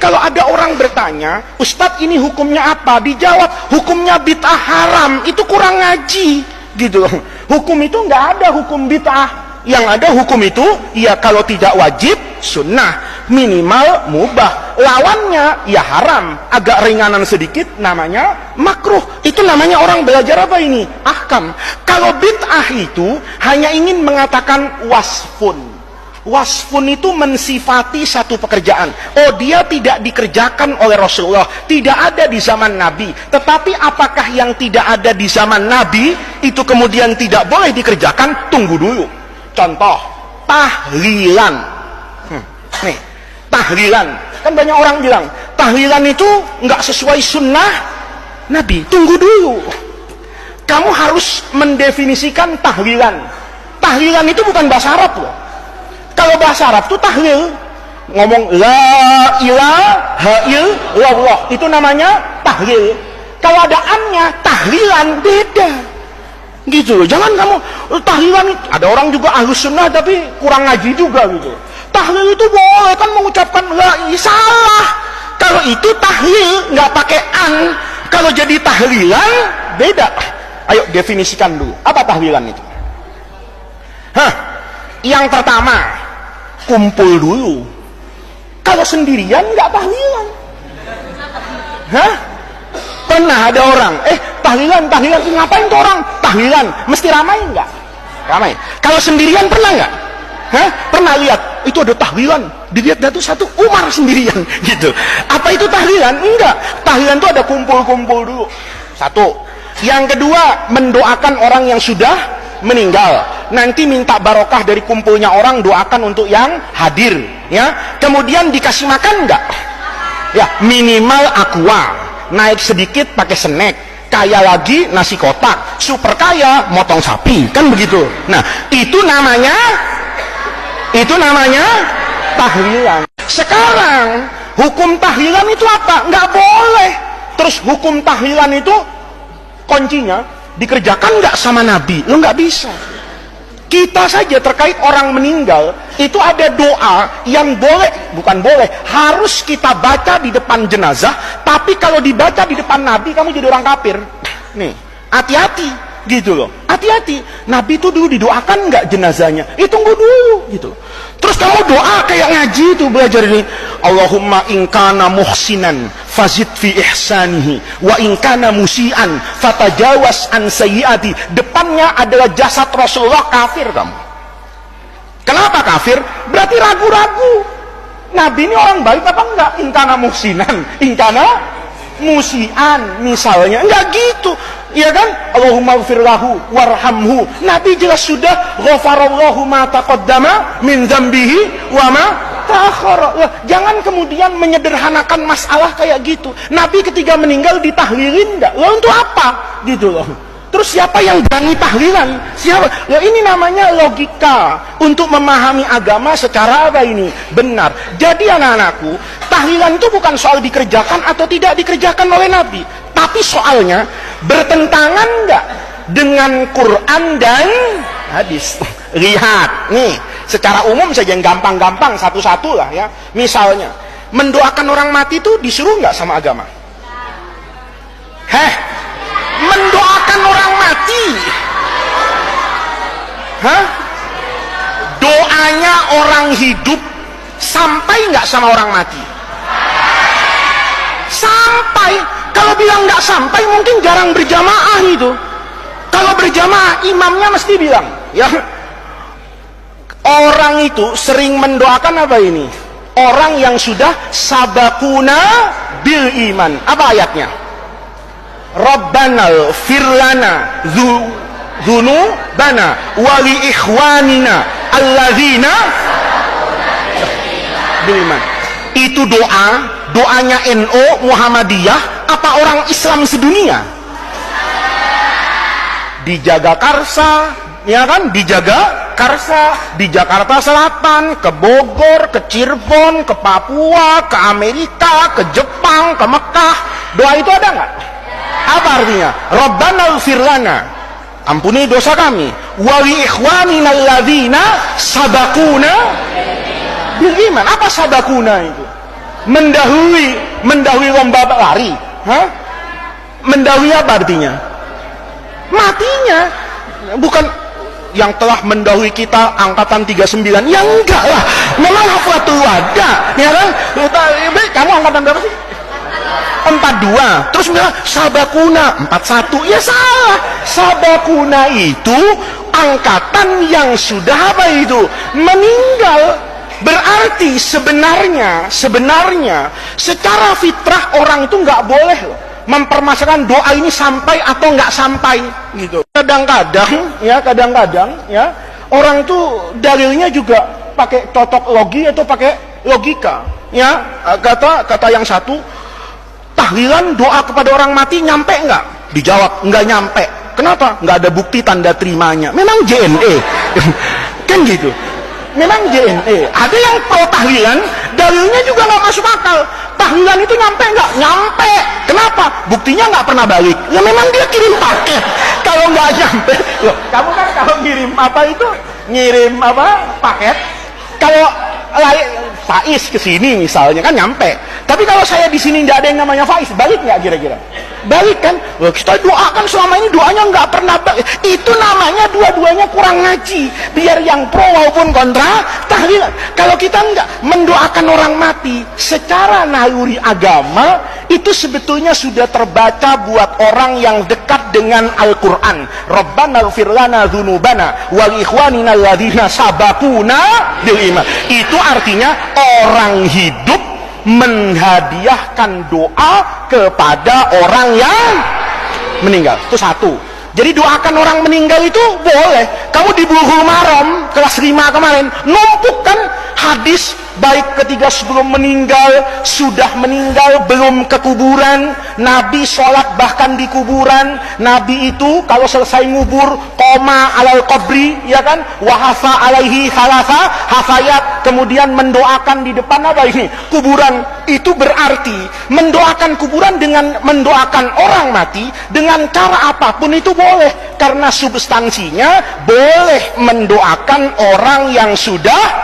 kalau ada orang bertanya, Ustadz ini hukumnya apa? Dijawab, hukumnya bid'ah haram. Itu kurang ngaji, gitu. Hukum itu nggak ada hukum bid'ah. Yang ada hukum itu, ya kalau tidak wajib, sunnah, minimal mubah. Lawannya, ya haram. Agak ringanan sedikit, namanya makruh. Itu namanya orang belajar apa ini? Ahkam. Kalau bid'ah itu hanya ingin mengatakan wasfun. Wasfun itu mensifati satu pekerjaan. Oh, dia tidak dikerjakan oleh Rasulullah, tidak ada di zaman Nabi. Tetapi apakah yang tidak ada di zaman Nabi itu kemudian tidak boleh dikerjakan? Tunggu dulu. Contoh, tahlilan. Nih, tahlilan. Kan banyak orang bilang, tahlilan itu nggak sesuai sunnah Nabi. Tunggu dulu. Kamu harus mendefinisikan tahlilan. Tahlilan itu bukan bahasa Arab loh. Kalau bahasa Arab itu tahlil. Ngomong la ilaha illallah. Itu namanya tahlil. Kalau ada annya, tahlilan beda. Gitu loh. Jangan kamu tahlilan, ada orang juga ahlus sunnah tapi kurang ngaji juga gitu. Tahlil itu boleh kan mengucapkan la ilaha, salah. Kalau itu tahlil nggak pakai an. Kalau jadi tahlilan beda. Ayo definisikan dulu. Apa tahlilan itu? Yang pertama, kumpul dulu. Kalau sendirian nggak tahlilan. Pernah ada orang, tahlilan, ngapain tuh orang? Tahlilan, mesti ramai nggak? Ramai. Kalau sendirian pernah nggak? Pernah lihat, itu ada tahlilan, dilihat tuh satu Umar sendirian, gitu. Apa itu tahlilan? Enggak. Tahlilan itu ada kumpul-kumpul dulu. Satu. Yang kedua, mendoakan orang yang sudah meninggal. Nanti minta barokah dari kumpulnya orang, doakan untuk yang hadir. Ya. Kemudian dikasih makan nggak? Ya, minimal aqua. Naik sedikit pakai snack, kaya lagi nasi kotak, super kaya motong sapi, kan begitu. Nah, itu namanya tahlilan. Sekarang hukum tahlilan itu apa? Nggak boleh. Terus hukum tahlilan itu kuncinya dikerjakan nggak sama Nabi? Lo nggak bisa. Kita saja terkait orang meninggal itu ada doa yang bukan boleh, harus kita baca di depan jenazah. Tapi kalau dibaca di depan Nabi, kamu jadi orang kafir. Nih, hati-hati gitu loh, hati-hati. Nabi itu dulu didoakan nggak jenazahnya? Tunggu dulu gitu. Terus kamu doa kayak ngaji itu, belajar ini, Allahumma inkana muhsinan fazid fi ihsanihi wa inkana musian fatajawas an sayyiati. Depannya adalah jasad Rasulullah, kafir kamu. Kenapa kafir? Berarti ragu-ragu. Nabi ini orang baik apa enggak? Inkana muhsinan, inkana musian misalnya, enggak gitu. Iya kan? Allahumma ighfir lahu warhamhu. Nabi jelas sudah ghafarallahu ma taqaddama min dzambihi wa ma ta'akhkhara. Jangan kemudian menyederhanakan masalah kayak gitu. Nabi ketika meninggal ditahlilin enggak? Lah untuk apa? Gitu loh. Terus siapa yang berani tahlilan? Siapa? Ya ini namanya logika untuk memahami agama secara apa ini? Benar. Jadi anak-anakku, tahlilan itu bukan soal dikerjakan atau tidak dikerjakan oleh Nabi, tapi soalnya bertentangan enggak dengan Quran dan hadis. Lihat, nih, secara umum saja yang gampang-gampang satu-satu lah ya. Misalnya, mendoakan orang mati itu disuruh enggak sama agama? Mendoakan orang mati. Doanya orang hidup sampai nggak sama orang mati? Sampai. Kalau bilang nggak sampai, mungkin jarang berjamaah itu. Kalau berjamaah, imamnya mesti bilang, ya. Orang itu sering mendoakan apa ini? Orang yang sudah sabakuna bil iman. Apa ayatnya? Rabbana firlana dzunubana wa li ikhwanina alladzina bil iman. Itu doanya NU Muhammadiyah apa orang Islam sedunia? Di Jagakarsa, ya kan? Di Jagakarsa, di Jakarta Selatan, ke Bogor, ke Cirebon, ke Papua, ke Amerika, ke Jepang, ke Mekah. Doa itu ada nggak? Apa artinya? Rabbana ighfir lana, ampuni dosa kami, wa li ikhwanina alladzina sabaquna bil iman. Apa sabaquna itu? mendahului lomba lari. Hah? Mendahului apa artinya? Matinya. Bukan yang telah mendahului kita angkatan 39. Ya enggak lah, memang haflatul wada, ya kan? Kamu angkatan berapa sih? 42. Terus bilang sabakuna 41. Ya salah. Sabakuna itu angkatan yang sudah apa itu? Meninggal. Berarti sebenarnya secara fitrah orang itu nggak boleh loh mempermasalahkan doa ini sampai atau nggak sampai gitu. Kadang-kadang ya orang itu dalilnya juga pakai tautologi atau pakai logika. Ya, kata yang satu, tahlilan doa kepada orang mati nyampe nggak? Dijawab nggak nyampe. Kenapa? Nggak ada bukti tanda terimanya. Memang JNE kan gitu. Memang JNE. Ada yang pro tahlilan, dalilnya juga nggak masuk akal. Tahlilan itu nyampe nggak? Nyampe. Kenapa? Buktinya nggak pernah balik. Ya memang dia kirim paket. Kalau nggak nyampe, loh, kamu kan kalau ngirim apa itu? Ngirim apa? Paket. Kalau Faiz ke sini misalnya kan nyampe. Tapi kalau saya di sini nggak ada yang namanya Faiz, balik nggak kira-kira? Balik kan? Loh, kita doakan selama ini doanya nggak pernah balik. Itu namanya dua-duanya kurang ngaji. Biar yang pro maupun kontra tahlilan. Kalau kita nggak mendoakan orang mati secara naluri agama, itu sebetulnya sudah terbaca buat orang yang dekat dengan Al-Quran. Rabbana ighfir lana dzunubana wal ikhwanina alladzina sabaquna bil iman. Itu artinya orang hidup menghadiahkan doa kepada orang yang meninggal. Itu satu. Jadi doakan orang meninggal itu boleh. Kamu di Bulughul Maram kelas 5 kemarin numpuk kan hadis baik ketika sebelum meninggal, sudah meninggal, belum ke kuburan, Nabi sholat bahkan di kuburan. Nabi itu kalau selesai ngubur koma alal qabri, ya kan, wahafa alaihi halasa hafayat, kemudian mendoakan di depan apa ini? Kuburan. Itu berarti mendoakan kuburan dengan mendoakan orang mati dengan cara apapun itu boleh, karena substansinya boleh mendoakan orang yang sudah